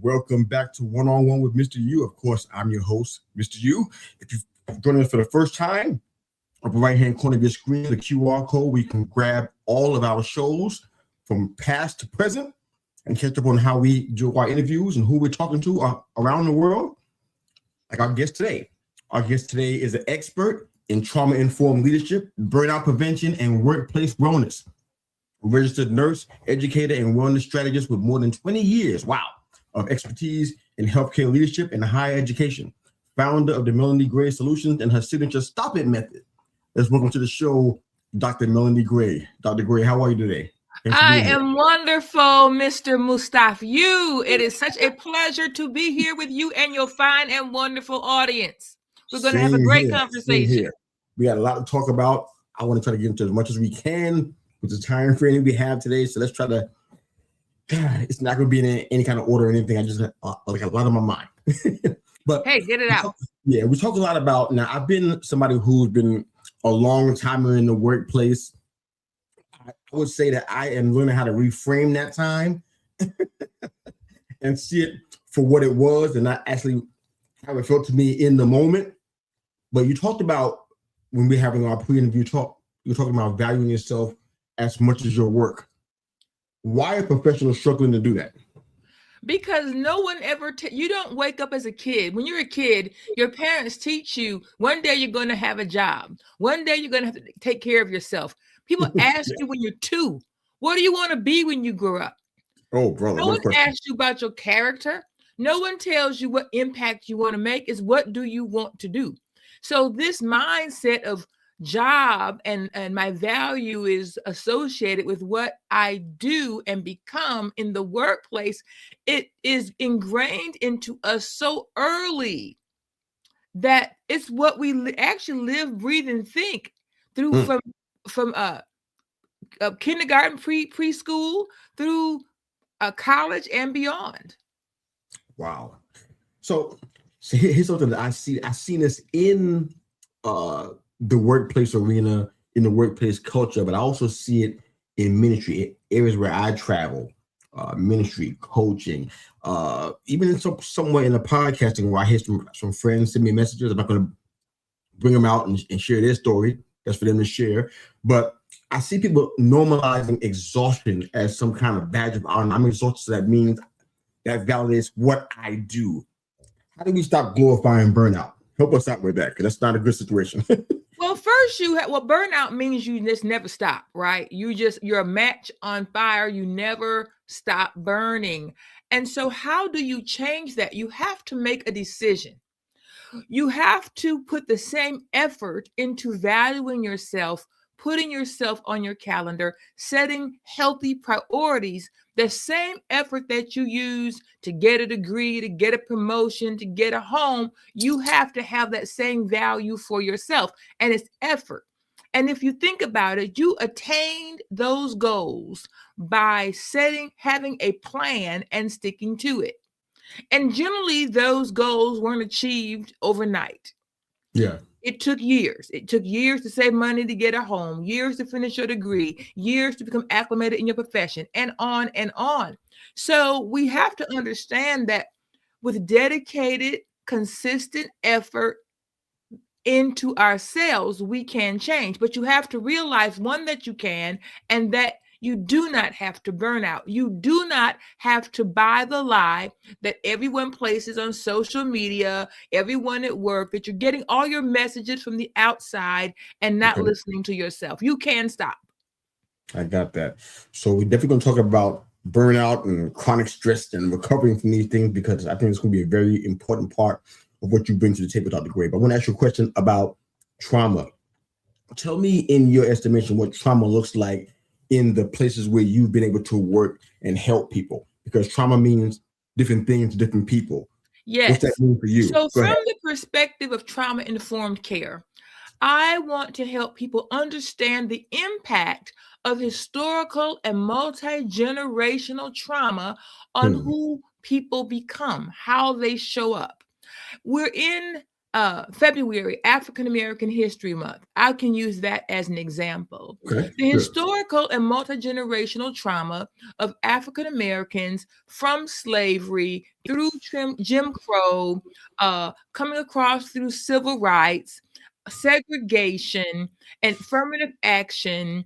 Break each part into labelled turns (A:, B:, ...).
A: welcome back to One on One with Mr. U. Of course, I'm your host, Mr. U. If you've joined us for the first time, upper right-hand corner of your screen, the QR code, we can grab all of our shows from past to present and catch up on how we do our interviews and who we're talking to around the world. Like our guest today. Our guest today is an expert in trauma-informed leadership, burnout prevention, and workplace wellness. A registered nurse, educator, and wellness strategist with more than 20 years, of expertise in healthcare leadership and higher education. Founder of the Melanie Gray Solutions and her signature Stop It method. Let's welcome to the show, Dr. Melanie Gray. Dr. Gray, how are you today?
B: I am wonderful, Mr. Mustafa. It is such a pleasure to be here with you and your fine and wonderful audience. We're going to have a great conversation.
A: We got a lot to talk about. I want to try to get into as much as we can with the time frame we have today. So let's try to, it's not going to be in any kind of order or anything. I just like a lot on my mind. But
B: hey, get it out.
A: We talk a lot about, now I've been somebody who's been a long timer in the workplace. I would say that I am learning how to reframe that time and see it for what it was and not actually how it felt to me in the moment. But you talked about, when we're having our pre-interview talk, you're talking about valuing yourself as much as your work. Why are professionals struggling to do that?
B: Because no one ever, you don't wake up as a kid. When you're a kid, your parents teach you one day you're going to have a job. One day you're going to have to take care of yourself. People ask you when you're 2, what do you want to be when you grow up?
A: Oh, brother.
B: No one asks you about your character. No one tells you what impact you want to make. Is what do you want to do? So this mindset of job and my value is associated with what I do and become in the workplace. It is ingrained into us so early that it's what we actually live, breathe, and think through from kindergarten, preschool through college and beyond.
A: Wow. So here's something that I see. I've seen this in the workplace arena, in the workplace culture, but I also see it in ministry, areas where I travel, ministry, coaching, even somewhere in the podcasting where I hear some friends send me messages. I'm not going to bring them out and share their story. That's for them to share. But I see people normalizing exhaustion as some kind of badge of honor. I'm exhausted, so that means that validates what I do. How do we stop glorifying burnout? Help us out with that, because that's not a good situation.
B: Well, first burnout means you just never stop, right? You're a match on fire. You never stop burning. And so how do you change that? You have to make a decision. You have to put the same effort into valuing yourself, putting yourself on your calendar, setting healthy priorities, the same effort that you use to get a degree, to get a promotion, to get a home, you have to have that same value for yourself, and it's effort. And if you think about it, you attained those goals by having a plan and sticking to it. And generally, those goals weren't achieved overnight.
A: Yeah.
B: It took years. It took years to save money to get a home, years to finish your degree, years to become acclimated in your profession, and on and on. So we have to understand that with dedicated, consistent effort into ourselves, we can change. But you have to realize, one, that you can, and that you do not have to burn out. You do not have to buy the lie that everyone places on social media, everyone at work, that you're getting all your messages from the outside and not listening to yourself. You can stop.
A: I got that. So we're definitely going to talk about burnout and chronic stress and recovering from these things, because I think it's going to be a very important part of what you bring to the table, Dr. Gray. But I want to ask you a question about trauma. Tell me, in your estimation, what trauma looks like in the places where you've been able to work and help people, because trauma means different things to different people.
B: Yes.
A: What's that mean for you?
B: So from the perspective of trauma-informed care, I want to help people understand the impact of historical and multi-generational trauma on who people become, how they show up. We're in February, African American History Month. I can use that as an example.
A: Okay.
B: The historical and multi-generational trauma of African Americans from slavery through Jim Crow, coming across through civil rights, segregation, and affirmative action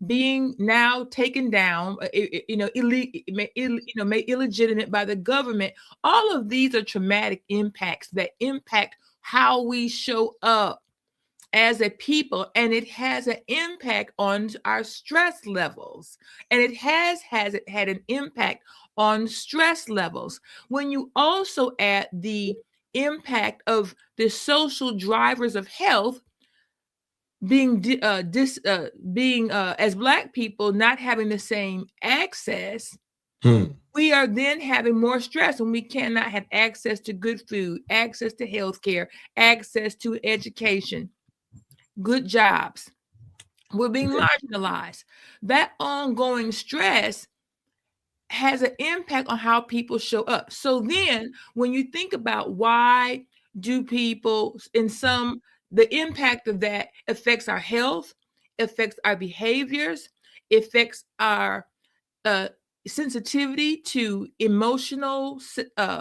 B: being now taken down, made illegitimate by the government. All of these are traumatic impacts that impact how we show up as a people, and it has an impact on our stress levels, and it had an impact on stress levels. When you also add the impact of the social drivers of health being as Black people not having the same access, we are then having more stress, and we cannot have access to good food, access to health care, access to education, good jobs. We're being marginalized. That ongoing stress has an impact on how people show up. So then when you think about why do people the impact of that affects our health, affects our behaviors, affects our sensitivity to emotional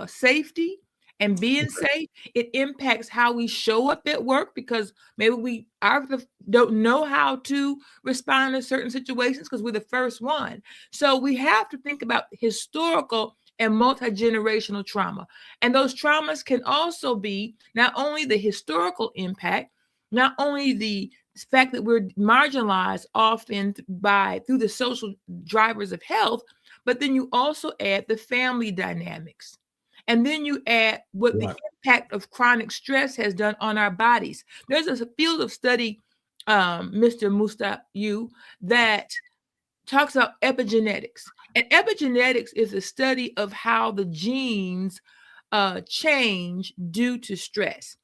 B: safety and being safe. It impacts how we show up at work, because maybe we don't know how to respond to certain situations because we're the first one. So we have to think about historical and multi-generational trauma. And those traumas can also be not only the historical impact, not only the fact that we're marginalized often through the social drivers of health, but then you also add the family dynamics. And then you add what the impact of chronic stress has done on our bodies. There's a field of study, Mr. Mustayu, that talks about epigenetics. And epigenetics is a study of how the genes change due to stress.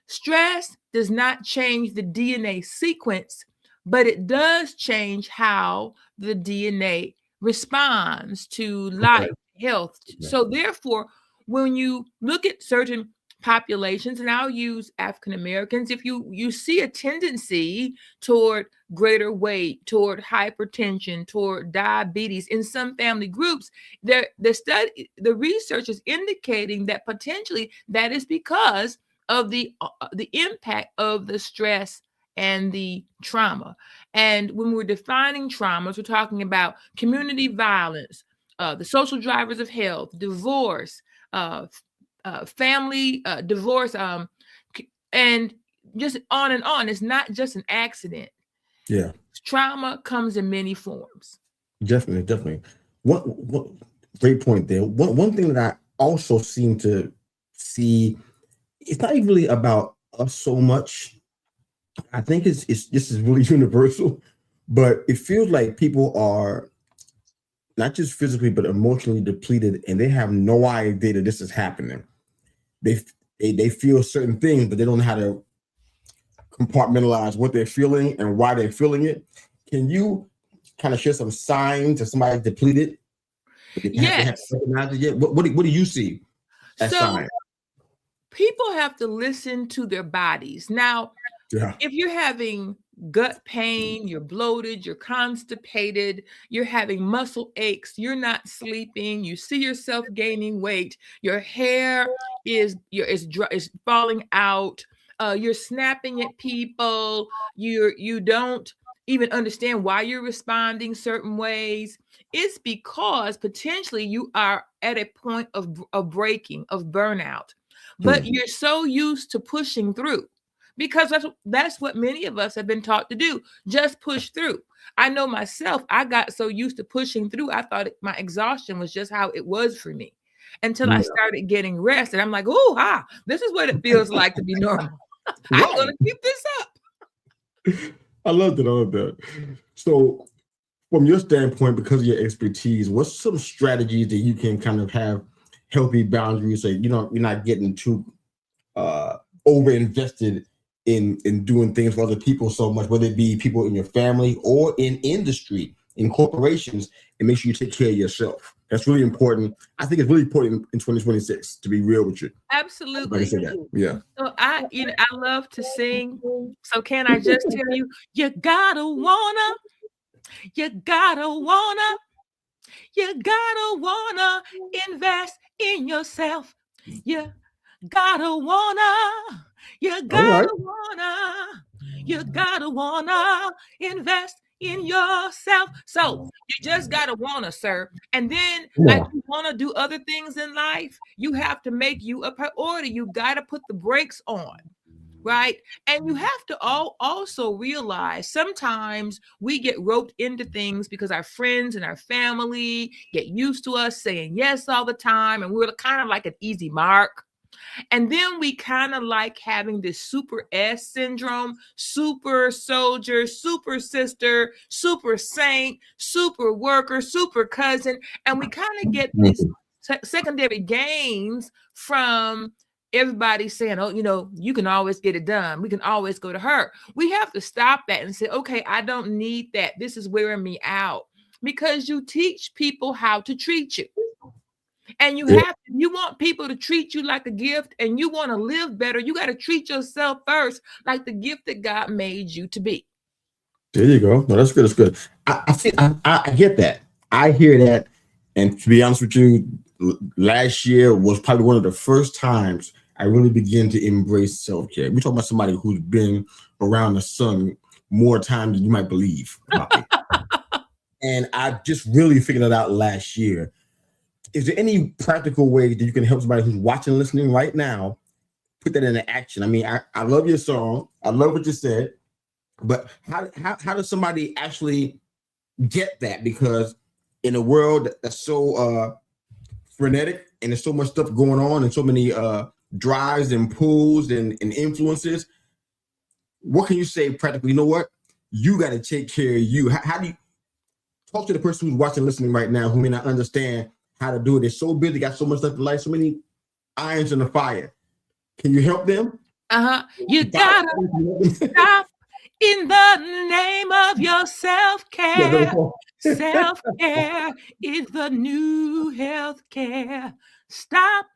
B: Stress does not change the DNA sequence, but it does change how the DNA responds to life, health. So therefore, when you look at certain populations, and I'll use African Americans, if you see a tendency toward greater weight, toward hypertension, toward diabetes in some family groups, the research is indicating that potentially that is because of the impact of the stress and the trauma. And when we're defining traumas, we're talking about community violence, the social drivers of health, divorce, family divorce, and just on and on. It's not just an accident.
A: Yeah.
B: Trauma comes in many forms.
A: Definitely. What great point there. One thing that I also seem to see, it's not even really about us so much. I think this is really universal, but it feels like people are not just physically, but emotionally depleted, and they have no idea that this is happening. They feel certain things, but they don't know how to compartmentalize what they're feeling and why they're feeling it. Can you kind of share some signs of somebody depleted?
B: Yes.
A: What do you see as signs?
B: People have to listen to their bodies. Now, if you're having gut pain, you're bloated, you're constipated, you're having muscle aches, you're not sleeping, you see yourself gaining weight, your hair is falling out, you're snapping at people, you don't even understand why you're responding certain ways, it's because potentially you are at a point of breaking, of burnout. But you're so used to pushing through, because that's what many of us have been taught to do. Just push through. I know myself, I got so used to pushing through, I thought my exhaustion was just how it was for me, until I started getting rest. And I'm like, this is what it feels like to be normal. I'm going to keep this up.
A: I love that. So from your standpoint, because of your expertise, what's some strategies that you can kind of have healthy boundaries so you're not getting too over invested in doing things for other people so much, whether it be people in your family or in industry, in corporations, and make sure you take care of yourself? That's really important. I think it's really important in 2026, to be real with you.
B: Absolutely.
A: Like I said that. Yeah.
B: So I love to sing. So can I just tell you, you gotta wanna invest in yourself. You gotta wanna,
A: All right.
B: you gotta wanna invest in yourself. So you just gotta wanna, sir. And then, like, you wanna do other things in life, you have to make you a priority. You gotta put the brakes on. Right. And you have to also realize sometimes we get roped into things because our friends and our family get used to us saying yes all the time. And we're kind of like an easy mark. And then we kind of like having this super S syndrome, super soldier, super sister, super saint, super worker, super cousin. And we kind of get these secondary gains from everybody saying, oh, you can always get it done. We can always go to her. We have to stop that and say, okay, I don't need that. This is wearing me out, because you teach people how to treat you. And you want people to treat you like a gift, and you want to live better. You got to treat yourself first like the gift that God made you to be.
A: There you go. No, that's good. That's good. I get that. I hear that. And to be honest with you, last year was probably one of the first times I really began to embrace self-care. We're talking about somebody who's been around the sun more times than you might believe about me. And I just really figured it out last year. Is there any practical way that you can help somebody who's watching, listening right now, put that into action? I mean, I love your song. I love what you said. But how does somebody actually get that? Because in a world that's so frenetic and there's so much stuff going on and so many drives and pulls and influences, what can you say practically? You know what? You got to take care of you. How do you talk to the person who's watching, listening right now, who may not understand how to do it? They're so busy, got so much stuff in life, so many irons in the fire. Can you help them?
B: You gotta stop in the name of your self-care. Self-care is the new healthcare. Stop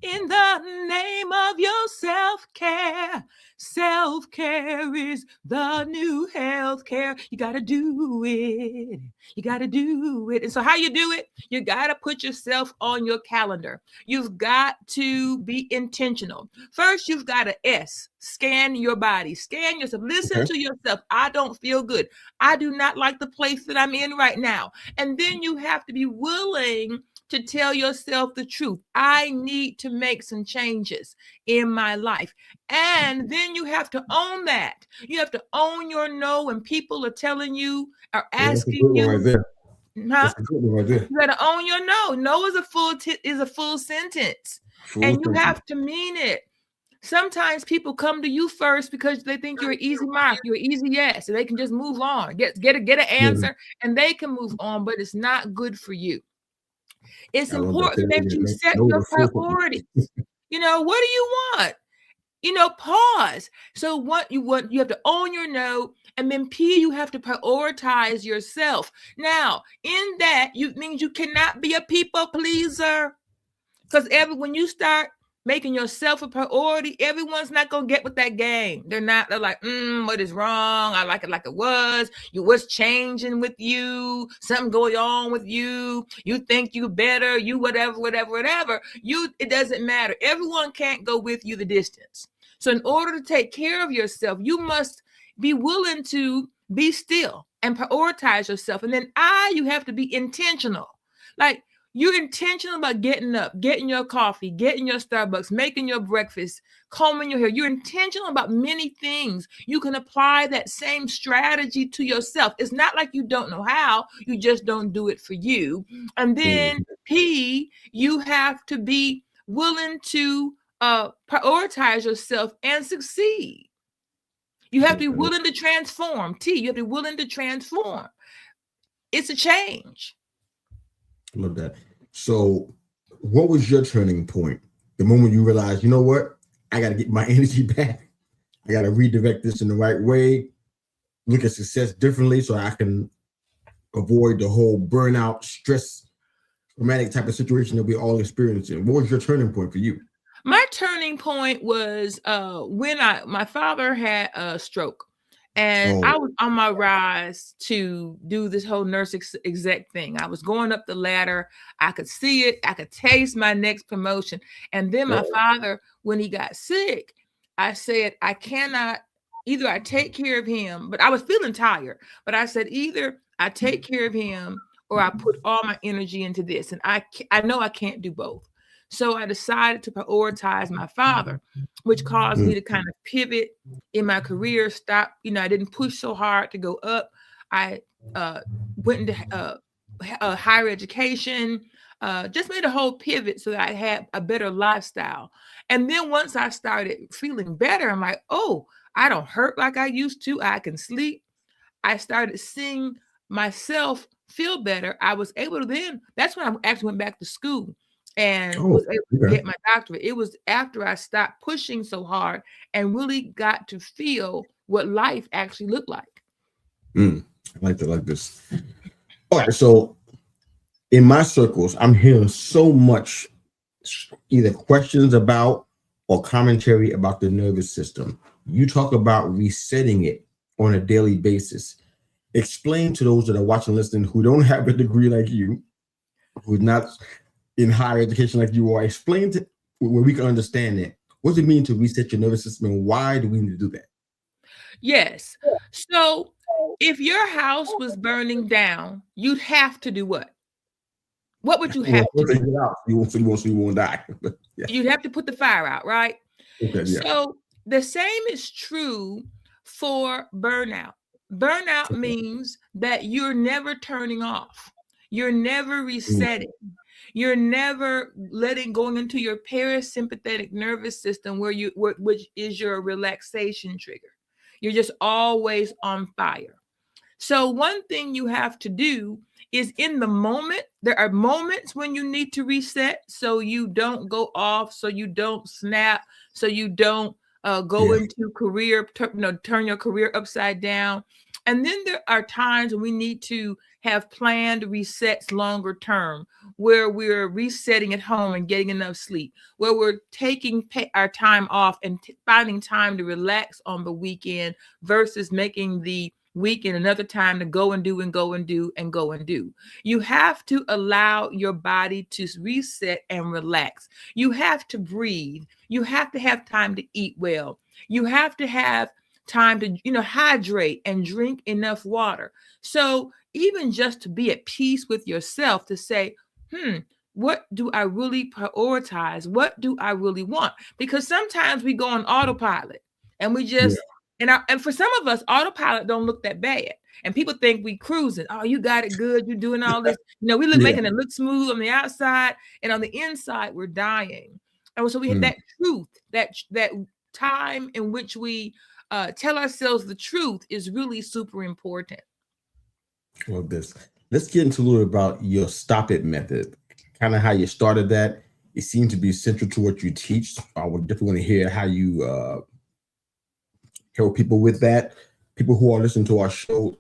B: in the name of your self-care. Self-care is the new healthcare. You got to do it. You got to do it. And so how you do it? You got to put yourself on your calendar. You've got to be intentional. First, you've got to scan your body. Scan yourself. Listen to yourself. I don't feel good. I do not like the place that I'm in right now. And then you have to be willing to tell yourself the truth. I need to make some changes in my life. And then you have to own that. You have to own your no when people are telling you or asking you.
A: Right there. That's a good one right there.
B: You got to own your no. No is a full sentence. And you have to mean it. Sometimes people come to you first because they think you're an easy mark, you're an easy yes, and they can just move on, get an answer, and they can move on, but it's not good for you. It's important that you set your priorities. What do you want? Pause. So what you have to own your no, and then P, you have to prioritize yourself. Now, in that, means you cannot be a people pleaser, because when you start making yourself a priority, everyone's not gonna get with that game. They're like, what is wrong? I like it was. What's changing with you? Something going on with you. You think you better, you whatever. It doesn't matter. Everyone can't go with you the distance. So in order to take care of yourself, you must be willing to be still and prioritize yourself. And then you have to be intentional. Like, you're intentional about getting up, getting your coffee, getting your Starbucks, making your breakfast, combing your hair. You're intentional about many things. You can apply that same strategy to yourself. It's not like you don't know how, you just don't do it for you. And then P, you have to be willing to prioritize yourself and succeed. You have to be willing to transform. T, you have to be willing to transform. It's a change.
A: Love that. So what was your turning point? The moment you realized, you know what? I got to get my energy back. I got to redirect this in the right way, look at success differently so I can avoid the whole burnout, stress traumatic type of situation that we all experiencing. What was your turning point for you?
B: My turning point was when my father had a stroke, and
A: Oh,
B: I was on my rise to do this whole nurse exec thing. I was going up the ladder. I could see it. I could taste my next promotion. And then my father, when he got sick, I said, I cannot, either I take care of him, but I was feeling tired. But I said, either I take care of him or I put all my energy into this. And I know I can't do both. So I decided to prioritize my father, which caused me to kind of pivot in my career. Stop, I didn't push so hard to go up. I went into higher education, just made a whole pivot so that I had a better lifestyle. And then once I started feeling better, I'm like, oh, I don't hurt like I used to. I can sleep. I started seeing myself feel better. I was able to that's when I actually went back to school and was able to get my doctorate. It was after I stopped pushing so hard and really got to feel what life actually looked like.
A: I like this. All right, so in my circles, I'm hearing so much either questions about or commentary about the nervous system. You talk about resetting it on a daily basis. Explain to those that are watching, listening, who don't have a degree like you, who's not in higher education like you are. Explain to where we can understand it. What does it mean to reset your nervous system, and why do we need to do that?
B: Yes. So if your house was burning down, you'd have to do what? What would you have to do?
A: You won't die.
B: Yeah. You'd have to put the fire out, right?
A: Okay, yeah.
B: So the same is true for burnout. Burnout means that you're never turning off. You're never resetting. You're never going into your parasympathetic nervous system which is your relaxation trigger. You're just always on fire. So one thing you have to do is in the moment, there are moments when you need to reset so you don't go off, so you don't snap, so you don't go into career, turn your career upside down. And then there are times when we need to have planned resets longer term, where we're resetting at home and getting enough sleep, where we're taking our time off and finding time to relax on the weekend versus making the weekend another time to go and do and go and do and go and do. You have to allow your body to reset and relax. You have to breathe. You have to have time to eat well. You have to have time to, hydrate and drink enough water. So even just to be at peace with yourself, to say, what do I really prioritize? What do I really want? Because sometimes we go on autopilot and we just, and for some of us, autopilot don't look that bad. And people think we cruising. Oh, you got it good. You're doing all this. We look making it look smooth on the outside, and on the inside, we're dying. And so we have that truth, that time in which we tell ourselves the truth is really super important.
A: Well, let's get into a little about your stop it method, kind of how you started that. It seems to be central to what you teach. I would definitely want to hear how you help people with that. People who are listening to our show,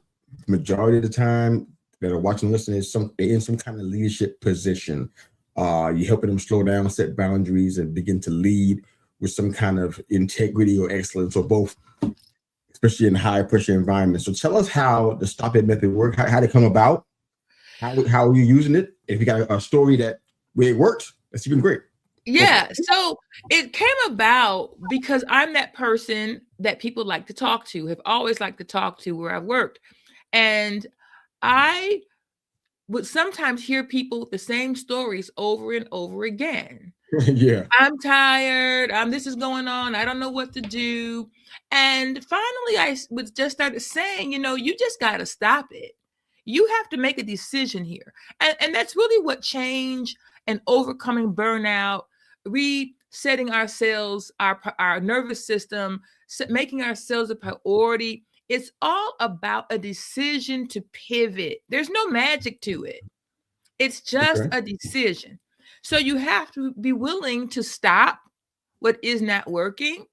A: majority of the time that are watching, listening, they're in some kind of leadership position. You're helping them slow down, set boundaries, and begin to lead with some kind of integrity or excellence, or both, especially in high pressure environments. So tell us how the stop it method works, how did it come about, how are you using it? If you got a story where it worked, that's even great.
B: Yeah. So it came about because I'm that person that people like to talk to, have always liked to talk to where I've worked. And I would sometimes hear people with the same stories over and over again.
A: Yeah.
B: I'm tired. This is going on. I don't know what to do. And finally, I would just started saying, you just got to stop it. You have to make a decision here. And that's really what change and overcoming burnout, resetting ourselves, our nervous system, making ourselves a priority. It's all about a decision to pivot. There's no magic to it. It's just a decision. So you have to be willing to stop what is not working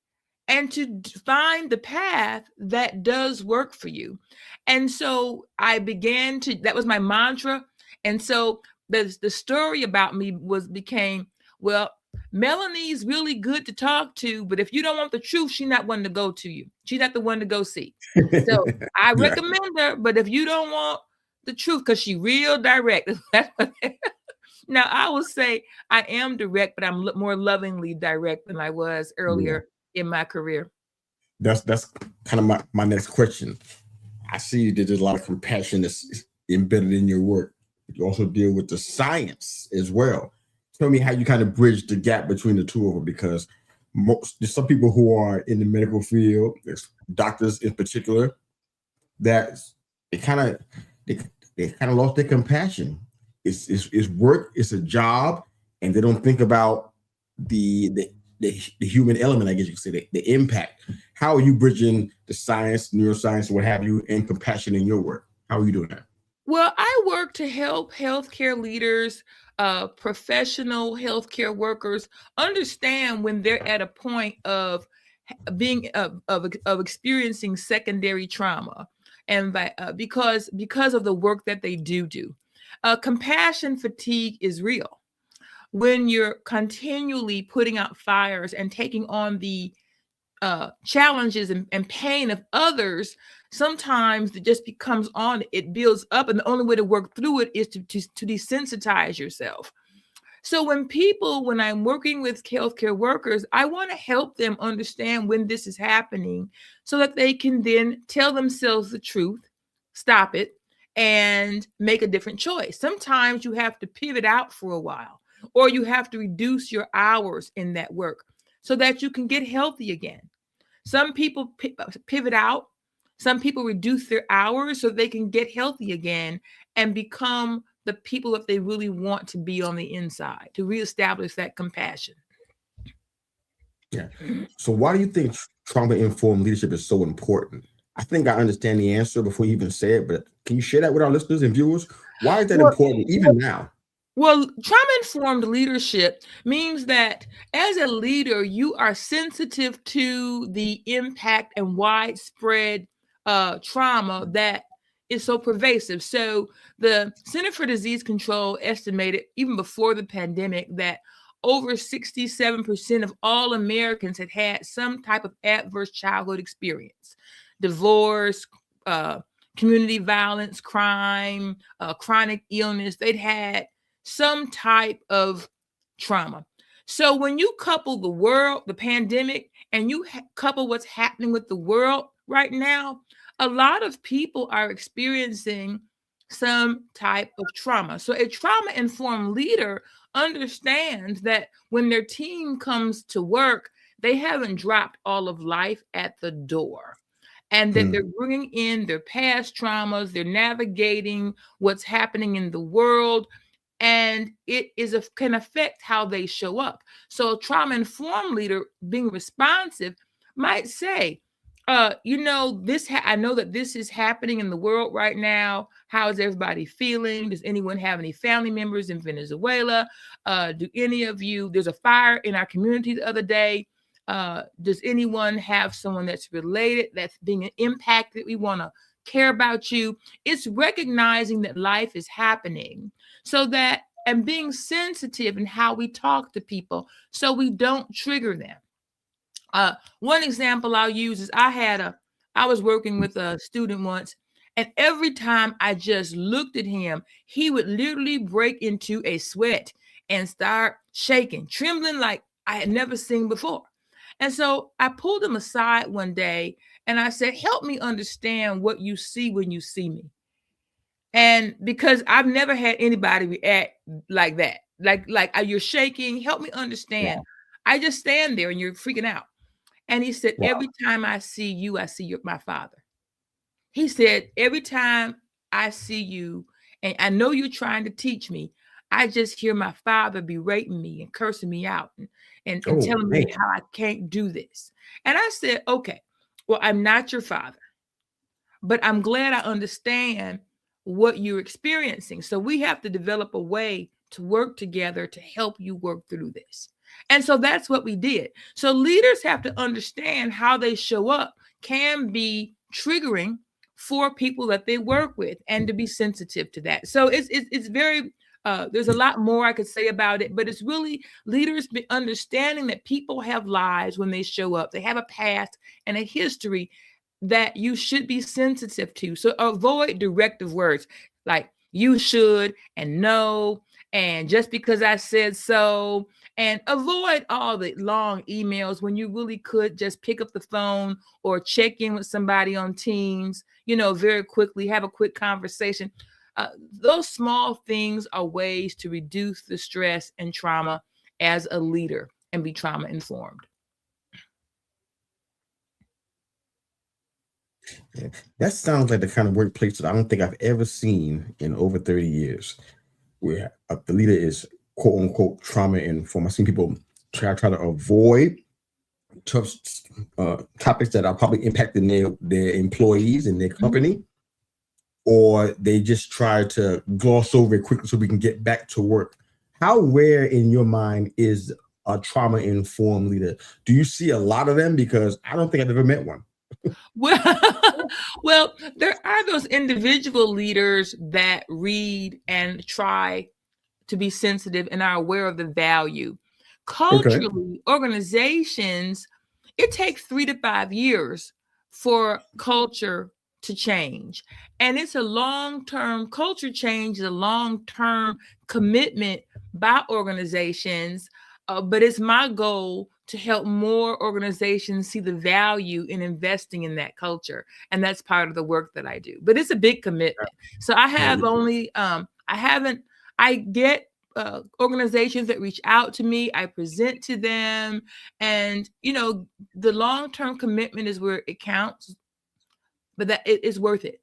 B: and to find the path that does work for you. And so I began that was my mantra. And so the story about me became, well, Melanie's really good to talk to, but if you don't want the truth, she's not one to go to you. She's not the one to go see. So I
A: Yeah.
B: recommend her, but if you don't want the truth, because she real direct. Now I will say I am direct, but I'm more lovingly direct than I was
A: Yeah.
B: earlier in my career.
A: That's kind of my next question. I see that there's a lot of compassion that's embedded in your work. You also deal with the science as well. Tell me how you kind of bridge the gap between the two of them, because there's some people who are in the medical field, there's doctors in particular, that they kind of they kind of lost their compassion. It's work, it's a job, and they don't think about the human element, I guess you could say, the impact. How are you bridging the science, neuroscience, what have you, and compassion in your work? How are you doing that?
B: Well, I work to help healthcare leaders, professional healthcare workers understand when they're at a point of being of experiencing secondary trauma, and because of the work that they do. Compassion fatigue is real when you're continually putting out fires and taking on the challenges and pain of others. Sometimes it just becomes on, it builds up, and the only way to work through it is to desensitize yourself. So when I'm working with healthcare workers, I want to help them understand when this is happening so that they can then tell themselves the truth, stop it, and make a different choice. Sometimes you have to pivot out for a while, or you have to reduce your hours in that work so that you can get healthy again. Some people pivot out. Some people reduce their hours so they can get healthy again and become the people that they really want to be on the inside, to reestablish that compassion.
A: Yeah. So why do you think trauma-informed leadership is so important? I think I understand the answer before you even say it, but can you share that with our listeners and viewers? Why is that important even now?
B: Well, trauma-informed leadership means that as a leader, you are sensitive to the impact and widespread trauma that is so pervasive. So the Center for Disease Control estimated, even before the pandemic, that over 67% of all Americans had had some type of adverse childhood experience: divorce, community violence, crime, chronic illness. They'd had some type of trauma. So when you couple the pandemic, and you couple what's happening with the world right now, a lot of people are experiencing some type of trauma. So a trauma-informed leader understands that when their team comes to work, they haven't dropped all of life at the door, and that they're bringing in their past traumas, they're navigating what's happening in the world, and it can affect how they show up. So a trauma-informed leader, being responsive, might say, I know that this is happening in the world right now. How is everybody feeling? Does anyone have any family members in Venezuela? Do any of you, there's a fire in our community the other day. Does anyone have someone that's related, that's being impacted? We want to care about you. It's recognizing that life is happening, and being sensitive in how we talk to people so we don't trigger them. One example I'll use is I was working with a student once, and every time I just looked at him, he would literally break into a sweat and start shaking, trembling like I had never seen before. And so I pulled him aside one day and I said, "Help me understand what you see when you see me." And because I've never had anybody react like that, like you're shaking, help me understand.
A: Wow.
B: I just stand there and you're freaking out. And he said,
A: Wow.
B: "Every time I see you, I see my father." He said, "Every time I see you, and I know you're trying to teach me, I just hear my father berating me and cursing me out and
A: Oh,
B: telling
A: man.
B: me how I can't do this." And I said, "Okay, well, I'm not your father, but I'm glad I understand what you're experiencing. So we have to develop a way to work together to help you work through this." And so that's what we did. So leaders have to understand how they show up can be triggering for people that they work with, and to be sensitive to that. So it's very There's a lot more I could say about it, but it's really leaders understanding that people have lives when they show up. They have a past and a history that you should be sensitive to. So avoid directive words like you should and no, and just because I said so, and avoid all the long emails when you really could just pick up the phone or check in with somebody on Teams, very quickly, have a quick conversation. Those small things are ways to reduce the stress and trauma as a leader and be trauma informed.
A: Yeah, that sounds like the kind of workplace that I don't think I've ever seen in over 30 years, where the leader is quote unquote trauma informed. I've seen people try to avoid tough topics that are probably impacting their employees and their company, or they just try to gloss over it quickly so we can get back to work. How rare in your mind is a trauma informed leader? Do you see a lot of them? Because I don't think I've ever met one.
B: Well, there are those individual leaders that read and try to be sensitive and are aware of the value. Culturally, organizations, it takes 3 to 5 years for culture to change. And it's a long-term culture change, a long-term commitment by organizations. But it's my goal to help more organizations see the value in investing in that culture. And that's part of the work that I do. But it's a big commitment. So I have I get organizations that reach out to me, I present to them, and the long-term commitment is where it counts, but that it is worth it.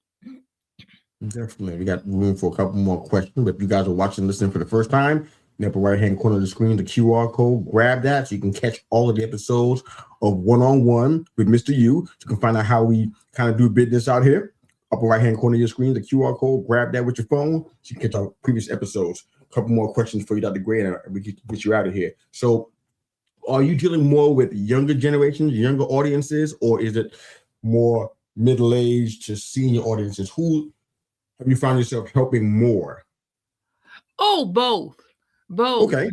A: Definitely. We got room for a couple more questions, but if you guys are watching, listening for the first time, in the upper right-hand corner of the screen, the QR code, grab that so you can catch all of the episodes of One-on-One with Mr. U. So you can find out how we kind of do business out here. Upper right-hand corner of your screen, the QR code, grab that with your phone so you can catch our previous episodes. A couple more questions for you, Dr. Gray, and we can get you out of here. So are you dealing more with younger generations, younger audiences, or is it more middle-aged to senior audiences? Who have you found yourself helping more?
B: Oh, both.
A: Okay.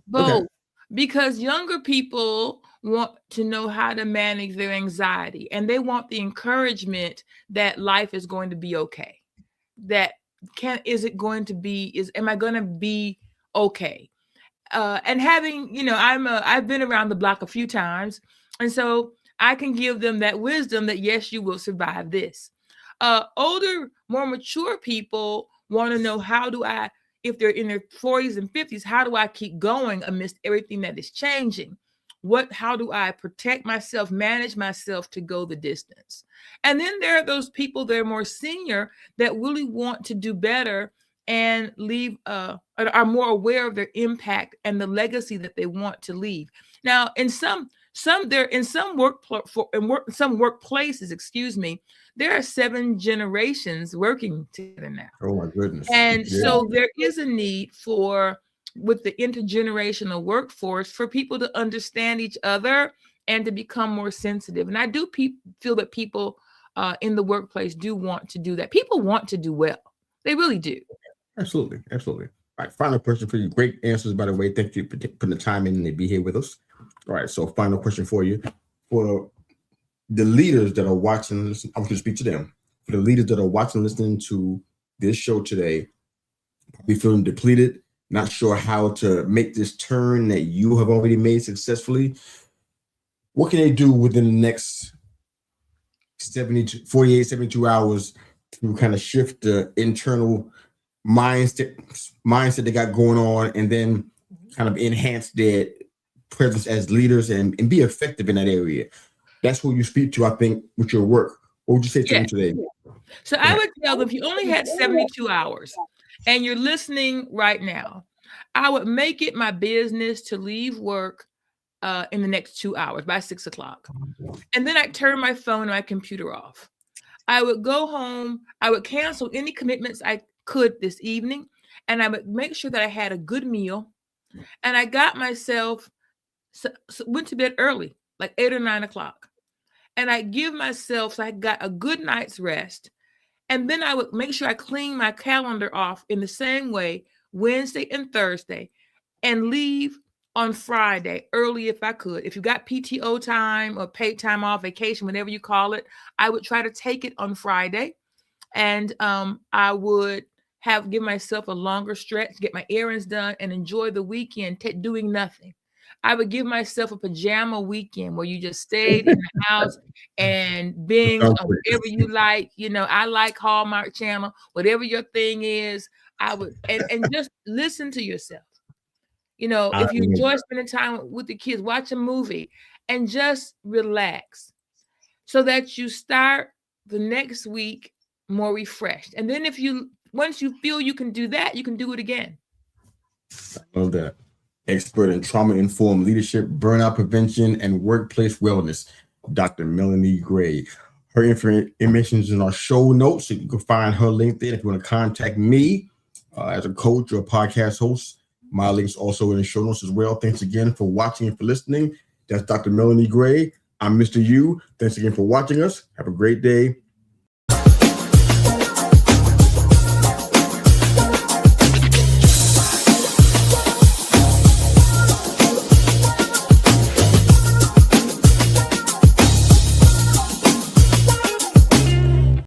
B: Both. Because younger people want to know how to manage their anxiety, and they want the encouragement that life is going to be okay. Am I going to be okay? And having, I've been around the block a few times, and so I can give them that wisdom that yes, you will survive this. Older, more mature people want to know if they're in their 40s and 50s, how do I keep going amidst everything that is changing? How do I protect myself, manage myself to go the distance? And then there are those people that are more senior that really want to do better and are more aware of their impact and the legacy that they want to leave. Now, in some workplaces, there are 7 generations working together now.
A: Oh my goodness.
B: And so there is a need with the intergenerational workforce for people to understand each other and to become more sensitive. And I do feel that people in the workplace do want to do that. People want to do well. They really do.
A: Absolutely. All right, final question for you. Great answers, by the way. Thank you for putting the time in and be here with us. All right, so final question for you. For the leaders that are watching, listen, I want you to speak to them. For the leaders that are watching, listening to this show today, probably feeling depleted, not sure how to make this turn that you have already made successfully, what can they do within the next 48, 72 hours to kind of shift the internal mindset they got going on, and then kind of enhance their presence as leaders and be effective in that area? That's who you speak to, I think, with your work. What would you say to them today?
B: So I would tell them, if you only had 72 hours and you're listening right now, I would make it my business to leave work in the next 2 hours by 6 o'clock. And then I'd turn my phone and my computer off. I would go home. I would cancel any commitments I could this evening. And I would make sure that I had a good meal. And I got myself, went to bed early, like 8 or 9 o'clock. And I give myself, so I got a good night's rest. And then I would make sure I clean my calendar off in the same way Wednesday and Thursday, and leave on Friday early if I could. If you got PTO time or paid time off, vacation, whatever you call it, I would try to take it on Friday. And I would give myself a longer stretch, get my errands done, and enjoy the weekend doing nothing. I would give myself a pajama weekend where you just stayed in the house and binge on whatever you like. You know, I like Hallmark Channel, whatever your thing is. I would and just listen to yourself. You know, if you enjoy spending time with the kids, watch a movie and just relax so that you start the next week more refreshed. And then once you feel you can do that, you can do it again.
A: I love that. Expert in trauma-informed leadership, burnout prevention, and workplace wellness, Dr. Melanie Gray. Her information is in our show notes, so you can find her link there. If you want to contact me as a coach or a podcast host, my link's also in the show notes as well. Thanks again for watching and for listening. That's Dr. Melanie Gray. I'm Mr. U. Thanks again for watching us. Have a great day.